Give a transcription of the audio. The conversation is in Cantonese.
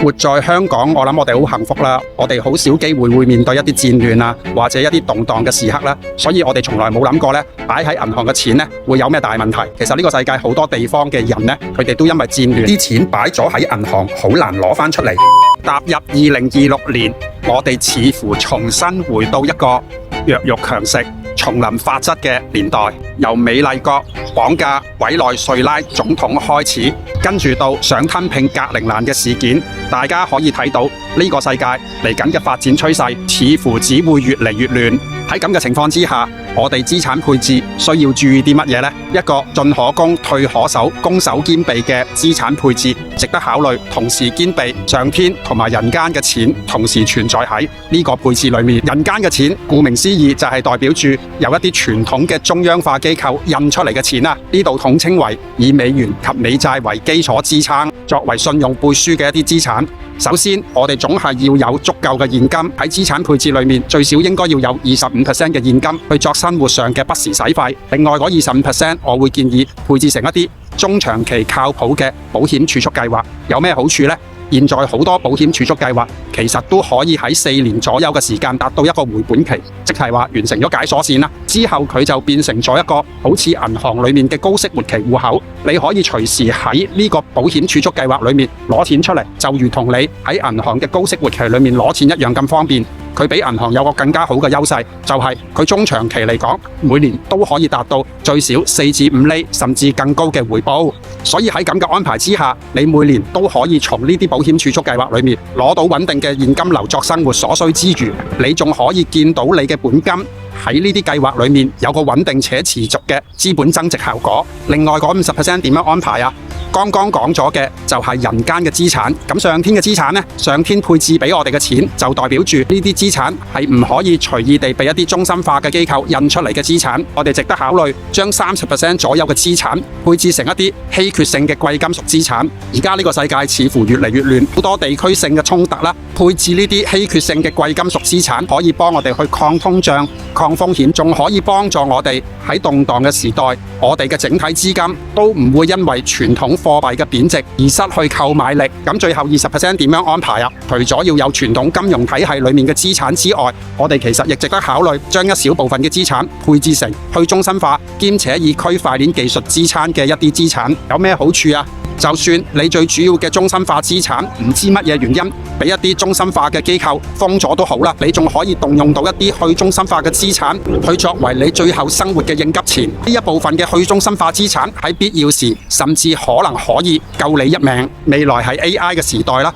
活在香港，我諗我哋好幸福啦，我哋好少機會會面對一啲戰亂啊，或者一啲動盪嘅時刻啦，所以我哋從來冇諗過咧，擺喺銀行嘅錢咧會有咩大問題。其實呢個世界好多地方嘅人咧，佢哋都因為戰亂，啲錢擺咗喺銀行，好難攞返出嚟。踏入2026年，我哋似乎重新回到一個弱肉強食、叢林法則嘅年代，由美麗國綁架委內瑞拉總統開始，跟住到想吞併格陵蘭嘅事件，大家可以睇到呢個世界嚟緊嘅發展趨勢，似乎只會越嚟越亂。喺咁嘅情況之下，我哋資產配置需要注意啲乜嘢呢？一個進可攻、退可守、攻守兼備嘅資產配置值得考慮，同時兼備上天同埋人間嘅錢同時存在喺呢個配置裏面。人間嘅錢顧名思義就係代表住由一啲傳統嘅中央化機構印出嚟嘅錢啊，呢度統稱為以美元及美債為基礎支撐，作為信用背書嘅一啲資產。首先，我哋總係要有足夠嘅現金，喺資產配置裏面，最少應該要有25%嘅現金去作生活上嘅不時使費。另外嗰25%，我會建議配置成一啲中長期靠譜嘅保險儲蓄計劃。有咩好處呢？現在好多保險儲蓄計劃其實都可以喺4年左右嘅時間達到一個回本期，即係話完成咗解鎖線啦，之後佢就變成咗一個好似銀行裏面嘅高息活期戶口，你可以隨時喺呢個保險儲蓄計劃裏面攞錢出嚟，就如同你喺銀行嘅高息活期裏面攞錢一樣咁方便。佢比銀行有個更加好嘅優勢，就係佢中長期嚟講，每年都可以達到最少4至5厘，甚至更高嘅回報。所以喺咁嘅安排之下，你每年都可以從呢啲保險儲蓄計劃裏面攞到穩定嘅現金流作生活所需之餘，你仲可以見到你嘅本金喺呢啲計劃裏面有個穩定且持續嘅資本增值效果。另外嗰50%點樣安排啊？剛剛講咗嘅就係人間嘅資產，咁上天嘅資產呢？上天配置俾我哋嘅錢，就代表住呢啲資產係唔可以隨意地被一啲中心化嘅機構印出嚟嘅資產。我哋值得考慮將30%左右嘅資產配置成一啲稀缺性嘅貴金屬資產。而家呢個世界似乎越嚟越亂，好多地區性嘅衝突啦，配置呢啲稀缺性嘅貴金屬資產可以幫我哋去抗通脹、抗風險，仲可以幫助我哋喺動盪嘅時代，我哋嘅整體資金都唔會因為傳統貨幣嘅貶值而失去購買力。咁最後20%點樣安排啊？除咗要有傳統金融體系裏面嘅資產之外，我哋其實亦值得考慮將一小部分嘅資產配置成去中心化兼且以區塊鏈技術支撐嘅一啲資產。有咩好處啊？就算你最主要嘅中心化資產唔知乜嘢原因俾一啲中心化嘅機構封咗都好啦，你仲可以動用到一啲去中心化嘅資產去作為你最後生活嘅應急錢。呢一部分嘅去中心化資產喺必要時甚至可能可以救你一命。未來係 AI 嘅時代啦，